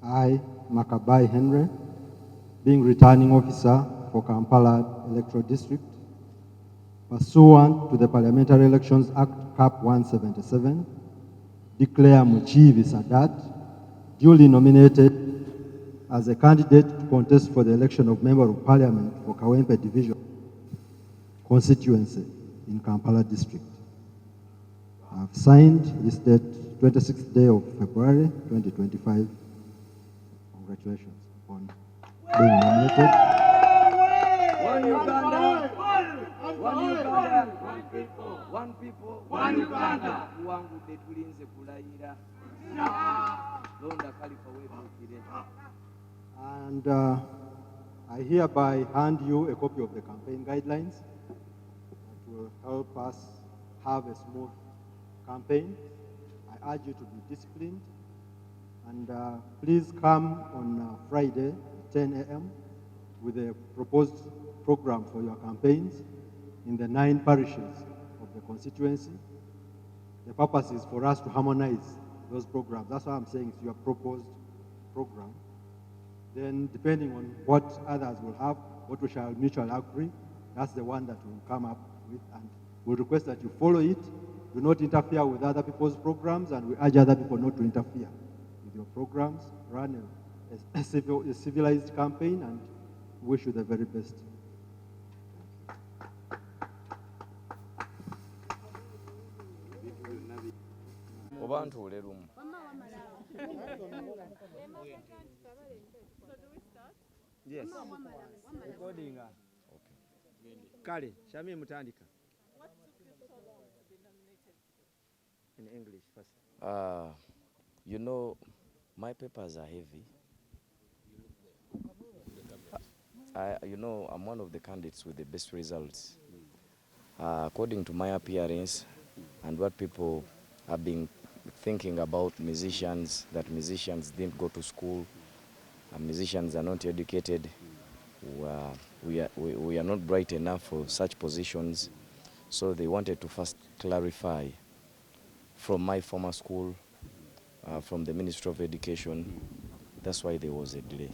I, Makabai Henry, being returning officer for Kampala Electoral District, pursuant to the Parliamentary Elections Act Cap 177, declare Muchivi Sadat duly nominated as a candidate to contest for the election of Member of Parliament for Kawempe Division constituency in Kampala District. I have signed this date, 26th day of February 2025. Congratulations on being nominated. One Uganda, one Uganda, one people, one people, one Uganda. Wangu detulinze kulayira. Londa Khalifa wetukire. And I hereby hand you a copy of the campaign guidelines that will help us have a smooth campaign. I urge you to be disciplined, and please come on Friday, 10 a.m. with a proposed program for your campaigns in the 9 parishes of the constituency. The purpose is for us to harmonize those programs. That's why I'm saying it's your proposed program. Then depending on what others will have, what we shall mutually agree, that's the one that we'll come up with, and we'll request that you follow it. Do not interfere with other people's programs, and we urge other people not to interfere with your programs. Run a civilized campaign, and wish you the very best. Yes. Recording. Kale, Shami Mutandika. What took you so long to be nominated? In English first. You know, my papers are heavy. I'm one of the candidates with the best results. According to my appearance and what people have been thinking about musicians, that musicians didn't go to school, and musicians are not educated, we are not bright enough for such positions. So they wanted to first clarify from my former school, from the Ministry of Education. That's why there was a delay.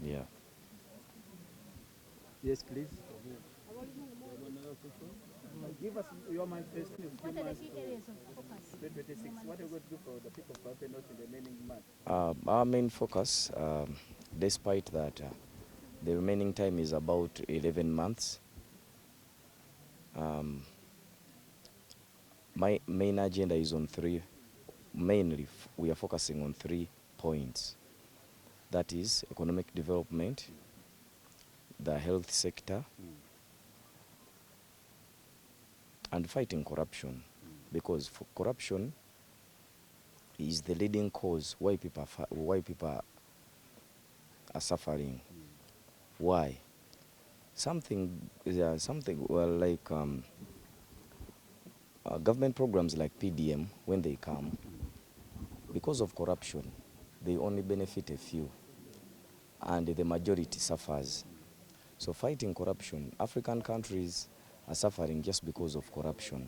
Yeah. Yes, please. Give us your manifesto. What are the key areas of focus? 2026. What are you going to do for the people of Kawempe North in the remaining months? Our main focus, despite that the remaining time is about 11 months, my main agenda is on mainly we are focusing on 3 points. That is economic development, the health sector, and fighting corruption, because corruption is the leading cause why people are suffering. Why? Something well, like government programs like PDM, when they come, because of corruption, they only benefit a few, and the majority suffers. So fighting corruption, African countries are suffering just because of corruption.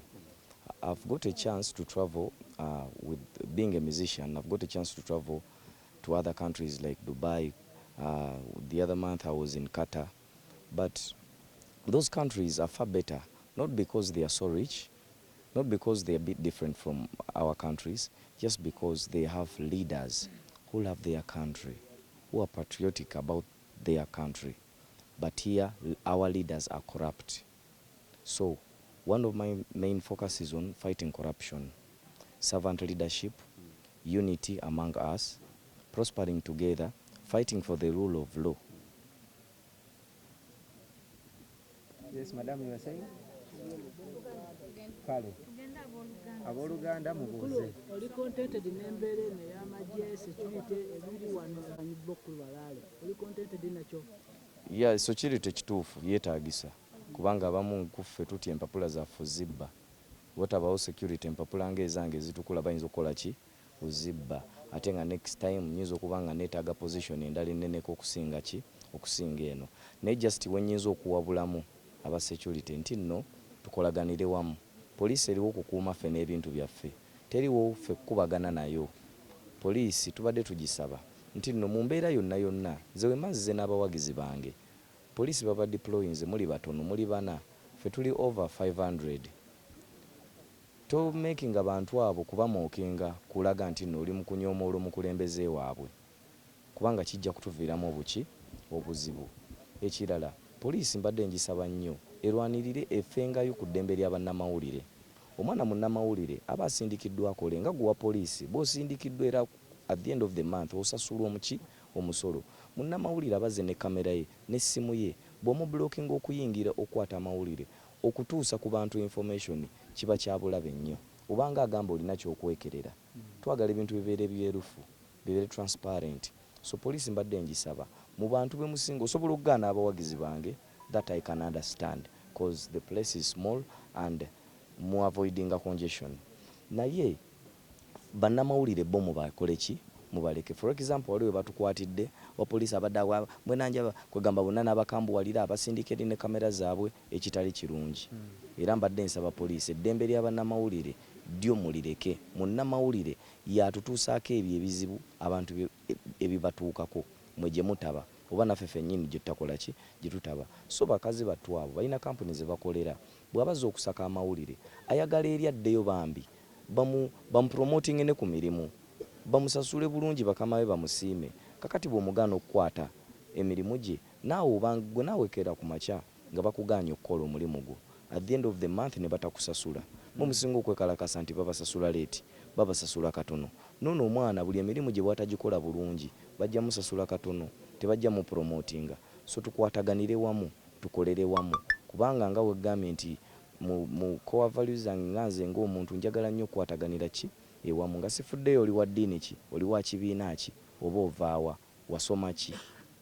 I've got a chance to travel with being a musician. I've got a chance to travel to other countries like Dubai. The other month I was in Qatar. But those countries are far better, not because they are so rich, not because they are a bit different from our countries, just because they have leaders who love their country, who are patriotic about their country. But here, our leaders are corrupt. So, one of my main focus is on fighting corruption, servant leadership, unity among us, prospering together, fighting for the rule of law. Yes, madam, you are saying? Kale. Aboluganda mubuze. Oli contented n'embeera eno ey'amagye security ebiri wano abanyibokulu balaale. Oli contented nakyo? Yeah, security kituufu yeetaagisa. Kubanga abamu kuffe tutya empapula zaffe zibba. Watabawo security empapula ng'ezange zitukula bayinza okukola ki? Uzibba. Ate nga next time nyinza okuba nga neetaaga position endala enneneko okusinga ki? Okusinga eno. Naye just we nnyinza okuwabulamu aba security nti nno tukolaganire wamu. Poliisi eriwo okukuuma ffe n'ebintu byaffe. Teriwo ffe kukubagana nayo. Poliisi tubadde tugisaba nti nno mu mbeera yonna nze we mazze n'abawagizi bange poliisi baba deployinze muli batono muli bana ffe tuli over 500 to making abantu abo kuba mookinga kulaga nti nno oli mu kunyoomoola omukulembeze waabwe kubanga kijja kutuviiramu obuzibu. Ekirala poliisi mbadde ngisaba nnyo erwanirire effengayo ku ddembe lya bannamawulire. Omwana munnamawulire aba asindikiddwa akole nga guwa poliisi bw'osindikiddwa era at the end of the month osasulwa omusolo. Munnamawulire abaze ne kamera ye n'essimu ye bw'omubulookinga okuyingira okwata amawulire okutuusa ku bantu information kiba kya bulabe nnyo. Obanga agamba olina ky'okwekerera twagala ebintu bibeere byerufu bibeere transparent. So poliisi mbadde ngisaba mu bantu be musinga osobola okugaana abawagizi bange that I can understand because the place is small and mu avoiding a congestion. Naye bannamawulire bo mubakole ki mubaleke. For example waliwe batukwatidde wa poliisi abadde mwenanja kwegamba bonna n'abakambuwalira abasindikeri ne kamera zaabwe ekitali kirungi. Era mbadde nsaba poliisi eddembe lya bannamawulire ddyo mulireke. Munnamawulire yatutuusaako ebyo ebizibu abantu ebibatuukako mwe gye mutaba oba naffe ffennyini gye tutakola ki gye tutaba. So bakazi battu abo balina kampuni ze bakolera bw'abaza okusaka amawulire ayagala eri addeyo bambi bamupromoting ne ku mirimu bamusasule bulungi bakama be bamusiime. Kakati bw'omugaana okukwata emirimu gye naawe gwe naawekera ku makya nga bakugaanya okukola omulimu gwo at the end of the month ne batakusasula. Musinga okwekalakasa nti babasasula leeti babasasula katono. Noono omwana buli emirimu gye bwatagikola bulungi bajja musasula katono tebajja mu promotinga. So tukwataganire wamu tukolere wamu kubanga nga wegambye nti mu core values zange nga nze ng'omuntu njagala nnyo okukwataganira ki ewamu nga sifuddeyo oli wa ddiini ki oli wa kibiina ki oba ovaawa wasoma ki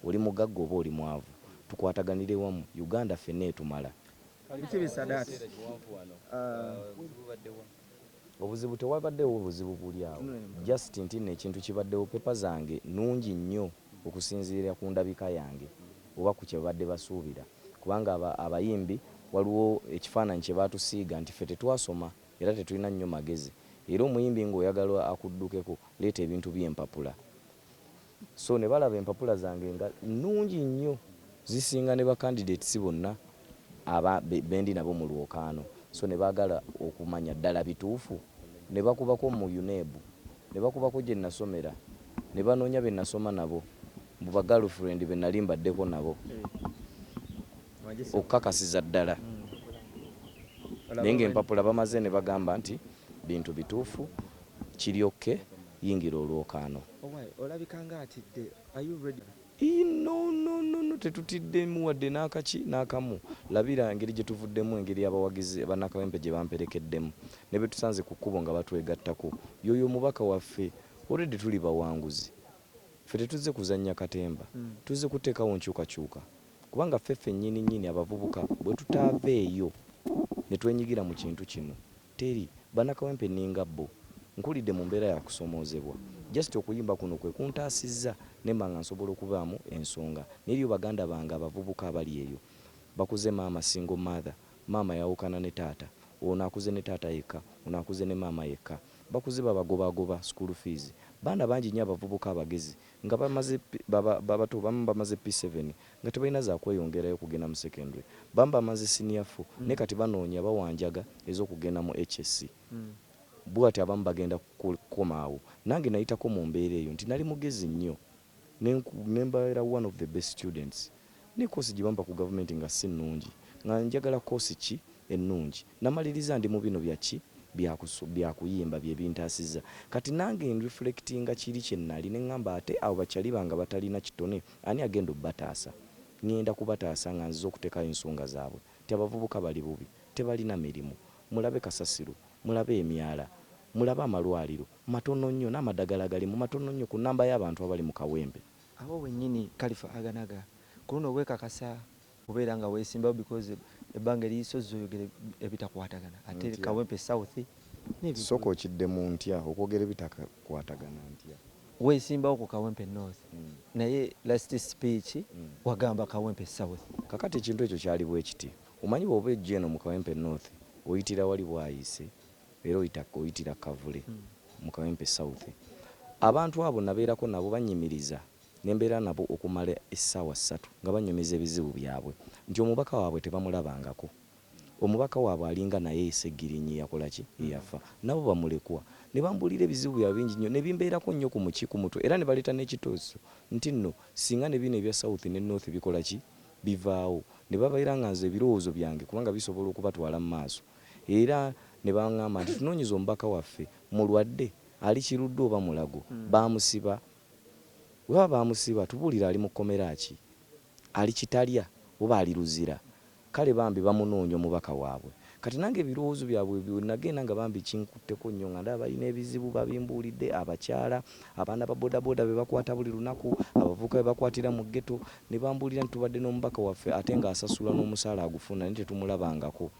oli mugagga oba oli mwavu tukwataganire wamu. Uganda ffenna etumala. Obuzibu tewabaddewo obuzibu buli awo just nti n'ekintu kibaddewo pepa zange nungi nnyo okusinziira ku ndabika yange oba ku kye babadde basuubira kubanga abayimbi waliwo ekifaananyi kye baatusiiga nti ffe tetwasoma era tetulina nnyo magezi era omuyimbi ng'oyagala akuddukeko leeta ebintu by'empapula. So ne balaba empapula zange nga nungi nnyo zisinga ne bakandidates bonna bendi nabo mu lwokaano. So ne baagala okumanya ddala bituufu ne bakubako mu UNEB ne bakubako gye nasomera ne banoonya be nasoma nabo mu bagirlfriend be nali mbaddeko nabo okukakasiza ddala naye ng'empapula bamaze ne bagamba nti bintu bituufu kiryokke yingira olwokaano. Olabikanga atidde. Are you ready? No, tetutiddemu wadde n'akamu. Labira engeri gye tuvuddemu engeri abawagizi bannakawempe gye bamperekeddemu ne be tusanze ku kkubo nga batwegattako. Yoyo omubaka waffe already tuli bawanguzi. Ffe tetuzze kuzannya katemba tuzze kuteekawo nkyukakyuka kubanga ffe ffennyini abavubuka bwe tutaaveeyo ne twenyigira mu kintu kino teri bannakawempe ninga bo nkulidde mu mbeera ya kusomoozebwa just okuyimba kuno kwe kuntaasizza nemba nga nsobola okubaamu ensonga n'eryo baganda bange abavubuka abali eyo bakuze maama single mother maama yawukana ne taata ono akuze ne taata yekka ono akuze ne maama yekka bakuze babagobagoba school fees. Baana bangi nnyo abavubuka abagezi nga bamaze babato bamu bamaze P7 nga tebalina za kweyongerayo kugenda mu secondary bamu bamaze senior 4 ne kati banoonya bawanjaga ez'okugenda mu HSC. Bwati abamu bagenda kukomaawo nange nayitako mu mbeera eyo nti nali mugezi nnyo nembaera one of the best students ne kosi gye bampa ku government nga si nnungi nga njagala kosi ki ennungi namaliriza ndi mu bino byaki byakuyimba byebintaasiza kati nange nreflectinga kiri kye nnali ne ŋŋamba ate abo bakyali bange batalina kitone ani agenda obbataasa ŋŋenda kubataasa nga nziza okuteekayo ensonga zaabwe ti abavubuka bali bubi tebalina mirimu mulabe kasasiro mulabe emyala mulabe amalwaliro matono nnyo n'amadagala gali mu matono nnyo ku nnamba y'abantu abali mu kawempe. Abo wennyini Kalifa aganaga ku luno weekakasa kubeera nga weesimbawo because ebbanga eriyisozi oyogere ebitakwatagana ate Kawempe South sooka okiddemu ntya okwogera ebitakwatagana ntya weesimbawo ku Kawempe North naye last speech wagamba Kawempe South. Kakati ekintu ekyo kyali bwe kiti omanyi bw'oba ejja eno mu Kawempe North oyitira wali bwayise era oyitira Kavule mu Kawempe South abantu abo nabeerako nabo banyimiriza nembeera nabo okumala essaawa 3 nga banyumiza ebizibu byabwe nti omubaka waabwe tebamulabangako. Omubaka waabwe alinga naye Segirinyi yakolaki yafa nabo bamulekwa ne bambulira ebizibu bya bingi nnyo ne bimbeerako nnyo ku mukiku muto era ne baleeta n'ekitooso nti nno singa ne bino ebya South ne North bikolaki bivaawo ne babeera nga nze ebirowoozo byange kubanga bisobola okubatwala mu maaso era ne baŋŋamba nti tunoonyeza omubaka waffe mulwadde ali kirudde oba mulago bamusiba bwe bamusiba tubuulira ali mu kkomera ki ali kitalya oba ali luzira kale bambi bamunoonya omubaka waabwe kati nange ebirowoozo byabwe nagenda nga bambi kinkutteko nnyo nga ndaba balina ebizibu babimbuulidde abakyala abaana ba bodaboda be bakwata buli lunaku abavubuka be bakwatira mu ghetto ne bambuulira nti tubadde n'omubaka waffe ate ng'asasula n'omusaala agufuna naye tetumulabangako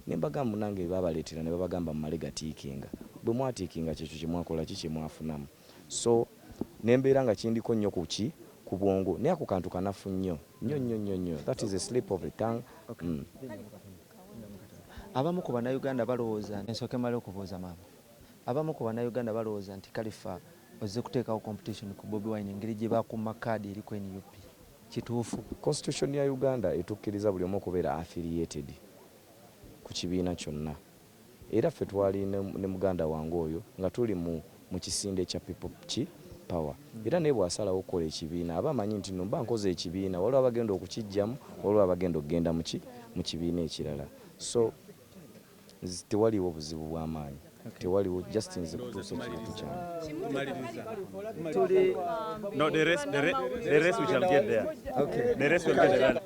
ne mbagamba nange babaleetera ne babagamba mumale gatiikinga bwe mwatiikinga kyekyo kye mwakola ki kye mwafunamu so nembeera nga kindiko nnyo ku bwongo naye ako kantu kanafu nnyo that is a slip of the tongue. Abamu ku bannayuganda balowooza ensooke male okubuuza maama abamu ku bannayuganda balowooza nti Khalifa ozze kuteekawo competition ku Bobi Wine engeri gye bakuuma kaadi eri ku NUP kituufu? Constitution ya Uganda etukkiriza buli omu okubeera affiliated ku kibiina kyonna era ffe twali ne muganda wange oyo nga tuli mu kisinde kya people power era naye bw'asalawo okukola ekibiina aba amanyi nti no mba nkoze ekibiina waliwo abagenda okukijjamu waliwo abagenda okugenda mu kibiina ekirala so tewaliwo buzibu bw'amaanyi tewaliwo just nze kutuusa ekintu kyange. No, the rest we shall get there. Okay. The rest will get there.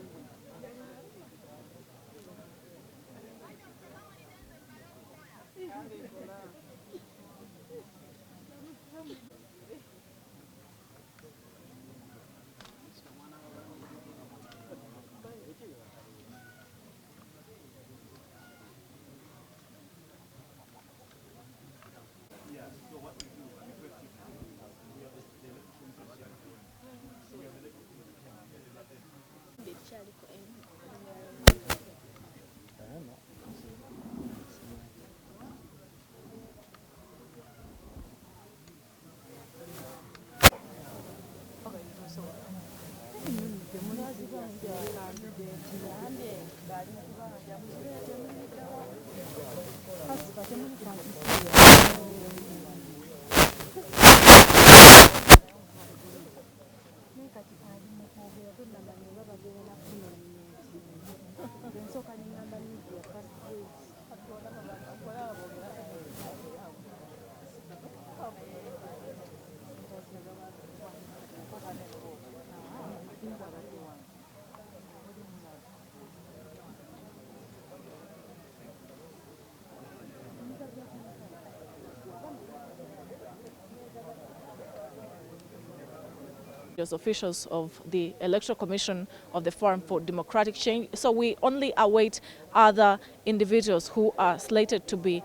As officials of the Electoral Commission of the Forum for Democratic Change. So we only await other individuals who are slated to be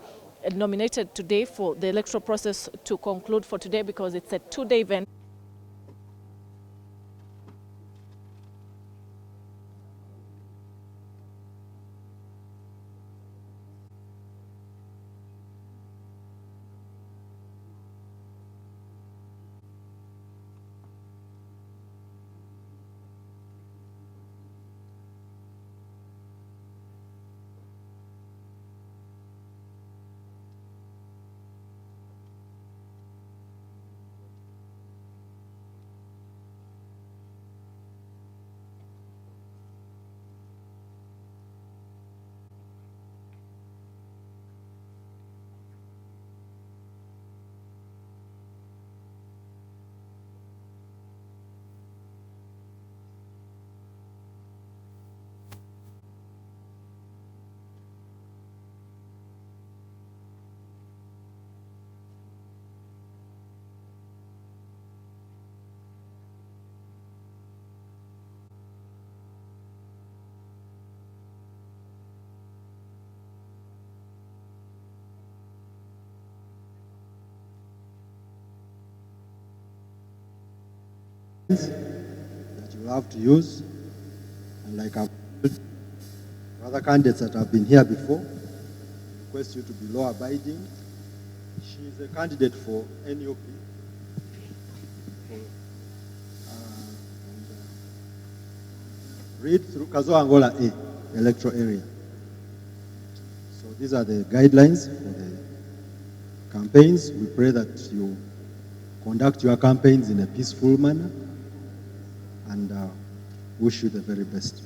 nominated today for the electoral process to conclude for today because it's a two-day event. That you have to use, and like I've told other candidates that have been here before, request you to be law abiding. She is a candidate for NUP. read through Kazoa Angola A, electoral area. So these are the guidelines for the campaigns. We pray that you conduct your campaigns in a peaceful manner, and wish you the very best.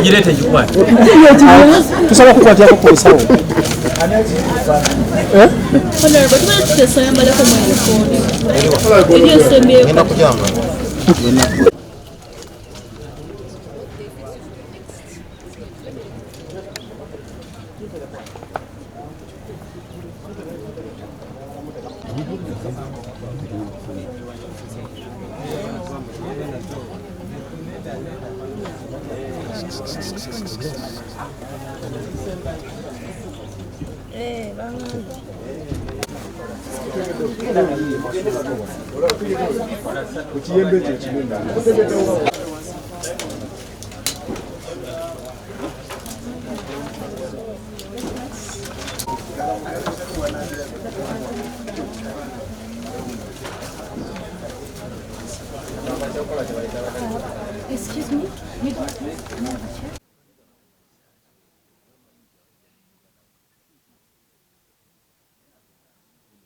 Girete jukwani. Tusaba kukwatya ko polisawo. Excuse me.